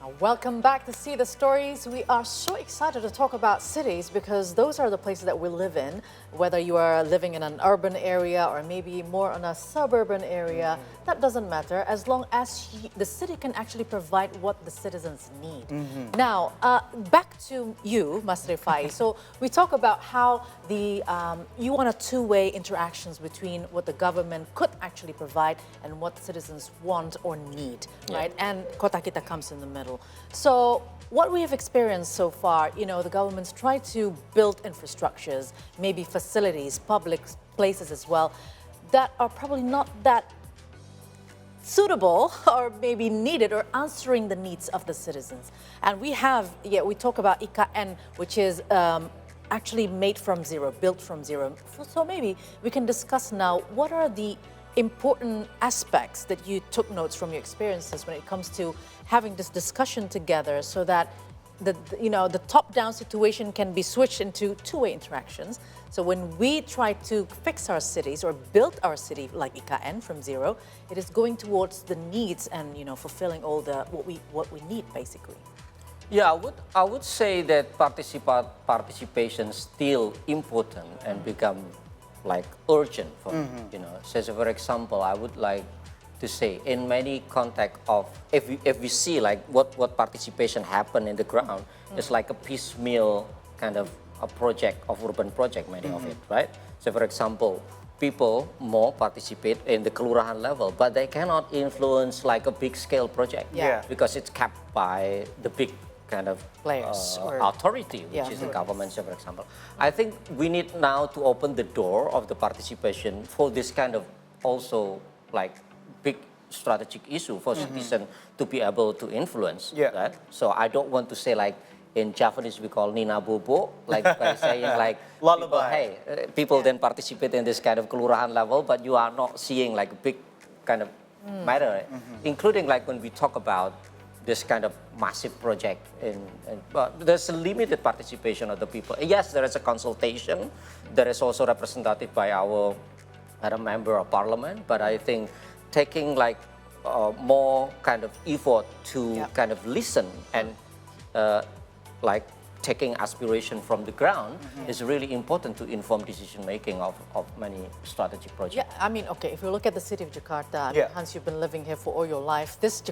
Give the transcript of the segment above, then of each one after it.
Welcome back to See the Stories. We are so excited to talk about cities because those are the places that we live in, whether you are living in an urban area or maybe more on a suburban area, that doesn't matter as long as the city can actually provide what the citizens need. Now, back to you, Mas Rifai. So we talk about how you want a two-way interactions between what the government could actually provide and what citizens want or need, right? And Kota Kita comes in the middle. So what we have experienced so far, the government's tried to build infrastructures, maybe facilities, public places as well, that are probably not that suitable or maybe needed or answering the needs of the citizens. And we talk about IKN, which is actually made from zero, built from zero. So maybe we can discuss now what are the important aspects that you took notes from your experiences when it comes to having this discussion together so that the top-down situation can be switched into two-way interactions. So when we try to fix our cities or build our city like IKN from zero, it is going towards the needs and fulfilling all what we need basically. Yeah, I would say that participation is still important and become like urgent for So for example, I would like to say in many context of if we see like what participation happen in the ground, it's like a piecemeal kind of a project of urban project, many of it, right? So for example, people more participate in the kelurahan level, but they cannot influence like a big scale project because it's capped by the big kind of players authority, which is the government, for example. I think we need now to open the door of the participation for this kind of also like big strategic issue for citizens to be able to influence that. So I don't want to say like in Japanese we call Nina Bobo, like by saying like people then participate in this kind of kelurahan level, but you are not seeing like a big kind of matter, including like when we talk about this kind of massive project, but there's a limited participation of the people. Yes, there is a consultation. There is also representative by our member of parliament, but I think taking like more kind of effort to kind of listen and like taking aspiration from the ground is really important to inform decision making of many strategic projects. Yeah, I mean, okay, if you look at the city of Jakarta, Hans, you've been living here for all your life. This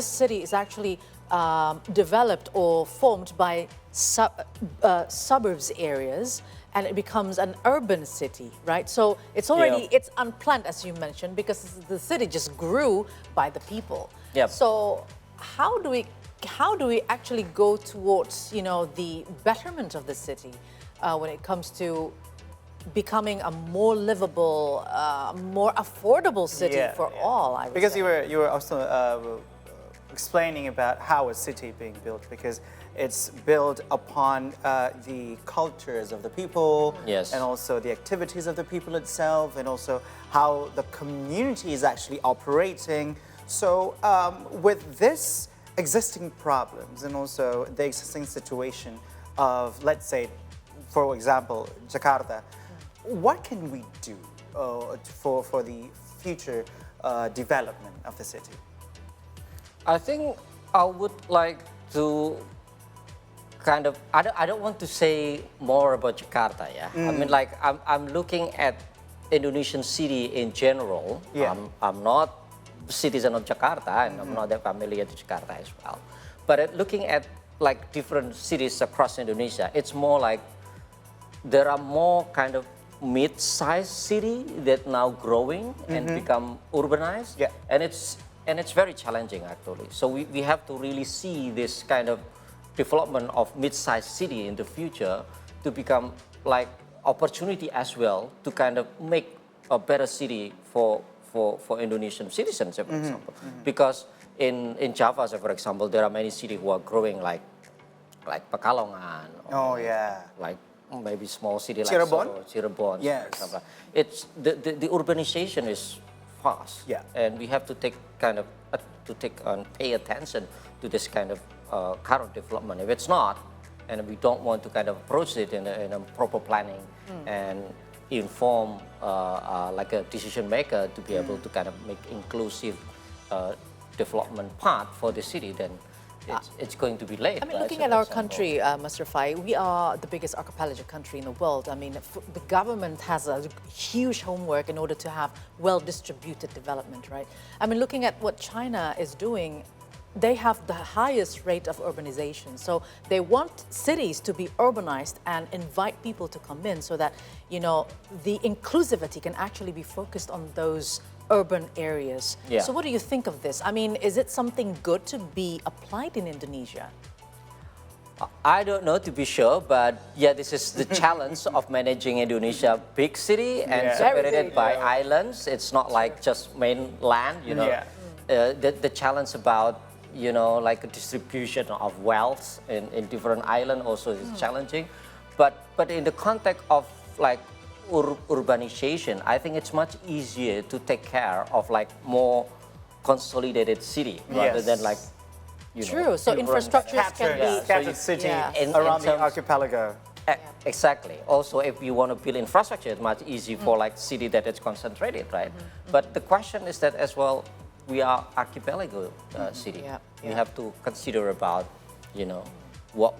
city is actually developed or formed by suburbs areas, and it becomes an urban city, right? So it's already, it's unplanned, as you mentioned, because the city just grew by the people. So how do we actually go towards, the betterment of the city when it comes to becoming a more livable, more affordable city for all, I would because say. you were also explaining about how a city being built, because it's built upon the cultures of the people, and also the activities of the people itself, and also how the community is actually operating. So with this existing problems and also the existing situation of, let's say, for example, Jakarta, what can we do for the future development of the city? I think I would like to kind of, I don't want to say more about Jakarta, I mean, like, I'm looking at Indonesian city in general. I'm not citizen of Jakarta, and I'm not that familiar to Jakarta as well. But looking at like different cities across Indonesia, it's more like there are more kind of mid-sized city that now growing and become urbanized, and it's very challenging actually. So we have to really see this kind of development of mid-sized city in the future to become like opportunity as well to kind of make a better city for Indonesian citizens, for example. Because in Java, for example, there are many cities who are growing like Pekalongan, or like maybe small city like Cirebon. Yes. For example. It's the urbanization is fast, and we have to take kind of pay attention to this kind of current development. If it's not, and we don't want to kind of approach it in a proper planning and inform like a decision maker to be able to kind of make inclusive development path for the city, then it's going to be late. I mean, right? looking So at our that's country, Mr. Rifai, we are the biggest archipelago country in the world. I mean, the government has a huge homework in order to have well-distributed development, right? I mean, looking at what China is doing, they have the highest rate of urbanization. So they want cities to be urbanized and invite people to come in so that, you know, the inclusivity can actually be focused on those urban areas. Yeah. So what do you think of this? I mean, is it something good to be applied in Indonesia? I don't know to be sure, but yeah, this is the challenge of managing Indonesia big city and separated by islands. It's not like just mainland, you know. The challenge about, you know, like a distribution of wealth in different islands also is challenging. But in the context of like urbanization, I think it's much easier to take care of like more consolidated city rather than like, you know, So infrastructures can be scattered city in around the terms- archipelago. Exactly. Also, if you want to build infrastructure, it's much easier for like city that is concentrated, right? But the question is that as well, we are archipelago city. We have to consider about, you know, what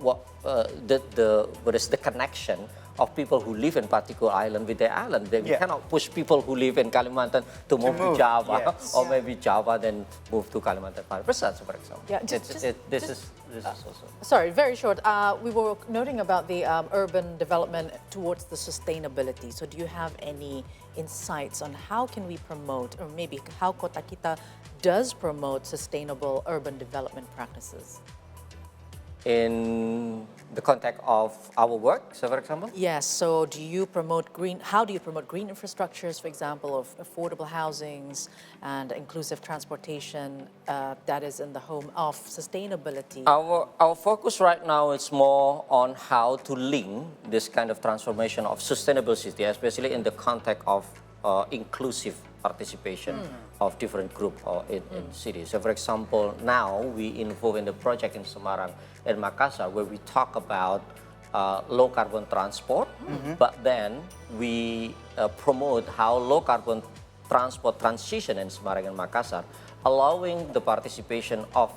is the connection of people who live in particular island with their island. We cannot push people who live in Kalimantan to move to Java, or maybe Java then move to Kalimantan 5%, for example. Yeah, This is also. Sorry, very short. We were noting about the urban development towards the sustainability. So do you have any insights on how can we promote, or maybe how Kota Kita does promote sustainable urban development practices? In the context of our work, so for example? Yes, so do you promote how do you promote green infrastructures, for example, of affordable housings and inclusive transportation that is in the home of sustainability? Our focus right now is more on how to link this kind of transformation of sustainable city, especially in the context of inclusive participation of different groups in cities. So for example, now we involve in the project in Semarang and Makassar where we talk about low carbon transport, but then we promote how low carbon transport transition in Semarang and Makassar, allowing the participation of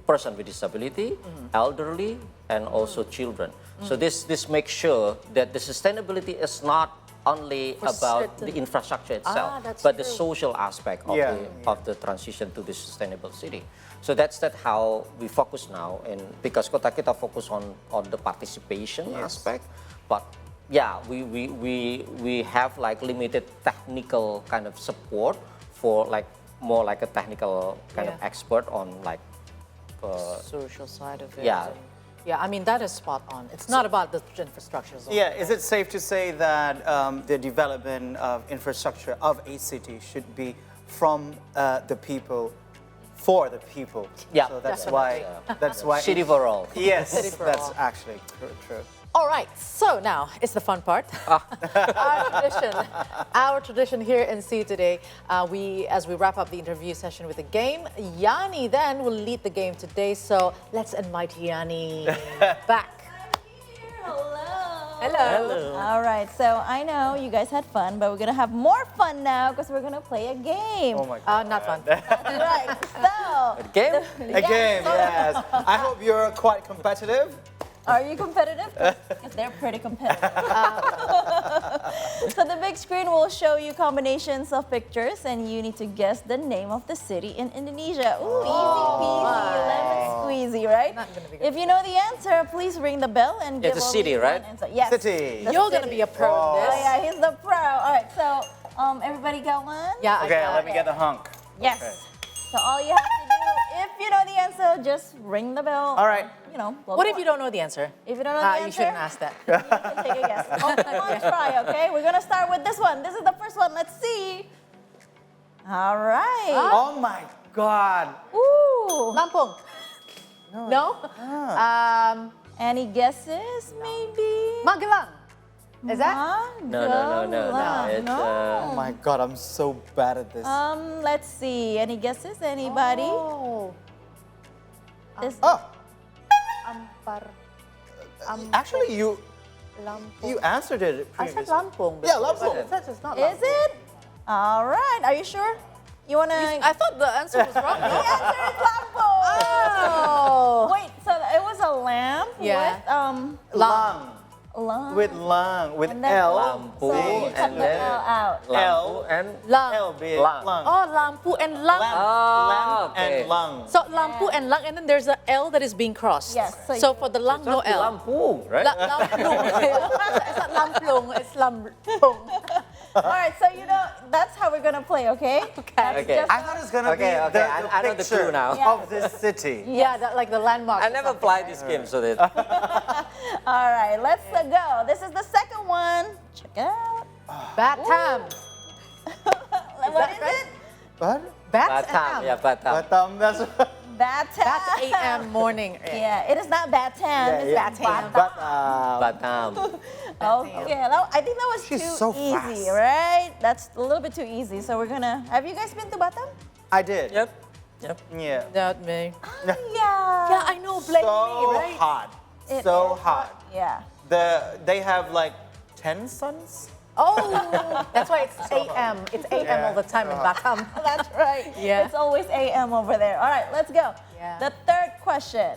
person with disability, elderly, and also children. So this makes sure that the sustainability is not only about the infrastructure itself, but the social aspect of the transition to the sustainable city. So that's how we focus now, and because Kota Kita focus on the participation aspect, but yeah, we have like limited technical kind of support for like more like a technical kind of expert on like social side of it. Yeah. I mean, that is spot on. It's not about the infrastructures. Yeah, is it safe to say that the development of infrastructure of a city should be from the people, for the people? Yeah. So that's why. That's why. City for all. Yes, City for that's all. actually true. All right, so now it's the fun part. Our tradition here in C today, as we wrap up the interview session with a game, Yani then will lead the game today. So let's invite Yani back. Hello. All right, so I know you guys had fun, but we're gonna have more fun now because we're gonna play a game. Oh my God. Not fun. Right, so Game? A game, yes. I hope you're quite competitive. are you competitive? Because they're pretty competitive. So the big screen will show you combinations of pictures, and you need to guess the name of the city in Indonesia. Ooh, easy peasy, lemon squeezy, right? Not gonna be good. If you know the answer, please ring the bell and give It's a only city, one right? answer. Yes. City. the You're going to city. be a pro in Oh this. yeah, he's the pro. All right, so everybody got one? Yeah, Okay, let me get the hunk. Yes. Okay. So all you have to do, if you know the answer, just ring the bell. All right. You know. blow What the if you horn. don't know the answer? If you don't know the answer, You shouldn't ask that. you can take a guess. Only one try, okay? We're gonna start with this one. This is the first one. Let's see. All right. Oh my God. Ooh. Lampung. No? Any guesses? Maybe. Magelang. Is that? No. It's, Oh my God, I'm so bad at this. Let's see. Any guesses? Anybody? Oh. This- Oh, Ampar. actually, you Lampung. answered it I said previously. Lampung. Yeah, Lampung. But it's not Is Lampung. it? All right. Are you sure? You wanna? I thought the answer was wrong. The answer is Lampung. Oh. Wait, Yeah. with Lung. lung. With lung. With And then- L. Lampu So you cut and the then L out. lampu and Lung. L big. Lung. Lung. Oh, lampu and lung. Lamp, Oh, lamp okay. and lung. So lampu and lung, and then there's a L that is being crossed. Yes, so So you- for the lung, no L. lampu, right? Lamplung. It's not lamplung. It's lamplung. All right, so that's how we're gonna play, okay? That's Okay. just- I thought it was gonna Okay, be okay, the I know the picture clue now. of this city. Yeah, that, like the landmark. I never played this game, so that All right, let's go. This is the second one. Check it out. Batam. What is it? What? Batam, yeah, Batam. Batam, that's Batam. That's AM morning. Yeah, it is not Batam. It's Batam. Batam. Batam. Okay, I think that was She's too so easy, fast. right? That's a little bit too easy. So we're gonna. Have you guys been to Batam? I did. Yep. Yep. Yeah. Not me. Yeah. Yeah, I know. Blame So me, right? hot. It So is hot. Yeah. They have like 10 suns? Oh, that's why it's AM. It's AM all the time in Batam. That's right. Yeah. It's always AM over there. All right, let's go. Yeah. The third question.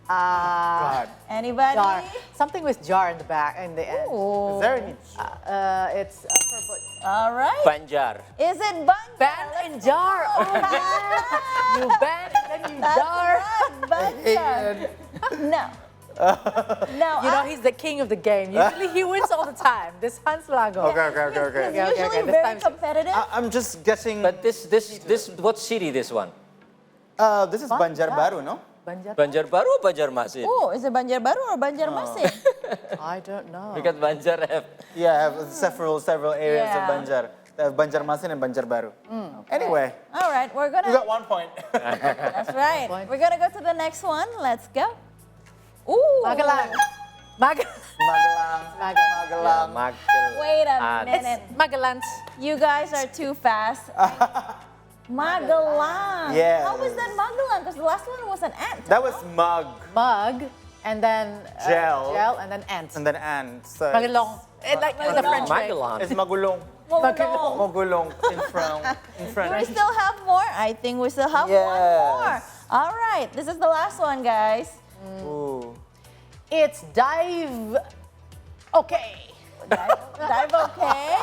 God. Anybody? Jar. Something with jar in the back, in the end. Ooh. Is there any? It's All right. Banjar. Is it Banjar? ban and jar. Oh, yeah. You ban and then you That's jar. right, Banjar. No. No. You know, he's the king of the game. Usually he wins all the time. This Hans Lago. Okay. He's Okay, usually this very time- competitive. I'm just guessing. But this, what city this one? This is Banjarbaru, no? Banjar? Banjarbaru or Banjarmasin? Oh, is it Banjarbaru or Banjarmasin? I don't know. Because Banjar have Yeah, I have several areas Yeah. of Banjar. They have Banjarmasin and Banjarbaru. Anyway, All right, we're you gonna. got 1 point. That's right. Point. We're gonna go to the next one. Let's go. Ooh. Magelang. Magelang. Magelang. Magelang. Wait a Ah, minute. Magellan. You guys are too fast. Magelang. Yes. How was that Magelang? Because the last one was an ant. That was mug Mug, and then Gel. and then ant. and then ant. So Magelong. Like the French way. Magellan. it's magulong. Magulong. Magulong in We French. still have more. I think we still have one more. Yes. All right, this is the last one, guys. Ooh. It's dive. Okay. Dive okay?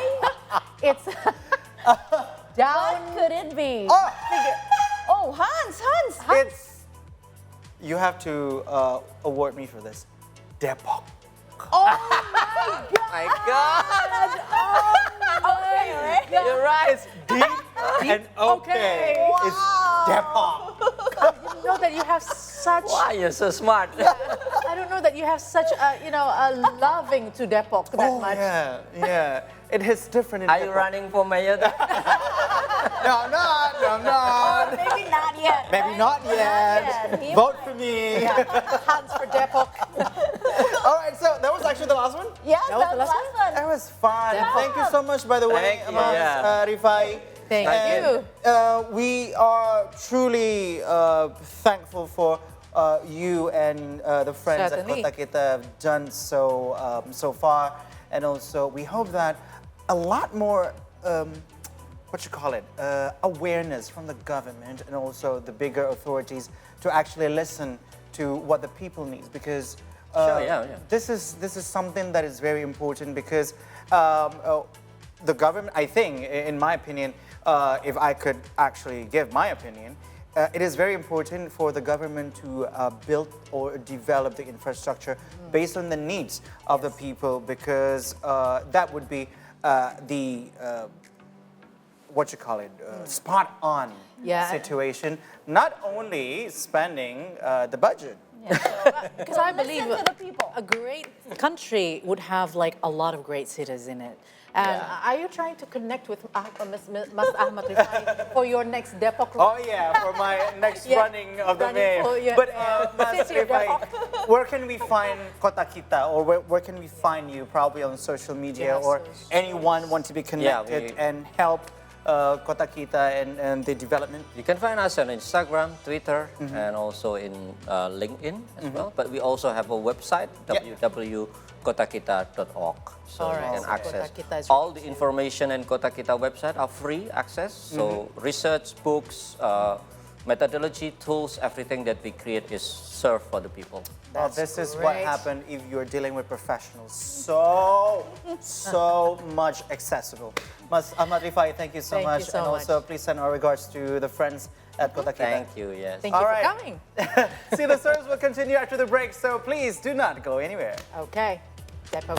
It's down. What could it be? Oh, Oh, Hans. it's. You have to award me for this. Depok. Oh my God. My God. Okay, right? You're right. It's deep and okay. Okay. It's Depok. I didn't know that you have such. Why you're so smart? I don't know that you have such a loving to Depok that Oh much. yeah. It hits different in Are you Depok. running for mayor? No, I'm not. No, I'm not. Maybe not yet. Maybe not yet. yet. Vote for me. Hands for Depok. All right, so that was actually the last one. Yes, That that was was the the last last That one. was fun. Depok. Thank you so much, by the way, Thank you, Ahmad yeah. Rifai. Thank And, you. we are truly thankful for you and the friends Certainly. at Kota Kita have done so far, and also we hope that a lot more awareness from the government and also the bigger authorities to actually listen to what the people needs, because Sure, yeah. this is something that is very important, because the government, I think, in my opinion, if I could actually give my opinion, it is very important for the government to build or develop the infrastructure based on the needs of the people, because that would be the spot on Yeah. situation. Not only spending the budget. Because I believe Listen to the people. a great country would have like a lot of great cities in it. And Yeah. are you trying to connect with Mas Ahmad Rifai for your next Depok? Oh yeah, for my next Yeah, running of the running mayor. for your, But Mas city of Rifai, Depok. where can we find Kota Kita, or where can we find you? Probably on social media, Yeah, or social anyone want to be connected and help Kota Kita and the development. You can find us on Instagram, Twitter, and also in LinkedIn as well. But we also have a website, Yeah. www.kotakita.org. So All right, you can so access Kota Kita is all the information in Kota Kita website are free access. So research, books, methodology, tools, everything that we create is served for the people. Well, this is what happened if you're dealing with professionals. So much accessible. Ahmad Rifai, thank you so much. And also, please send our regards to the friends at Kota Kita. Thank you, yes. Thank you for coming. See, the stories will continue after the break, so please do not go anywhere. Okay. Depot.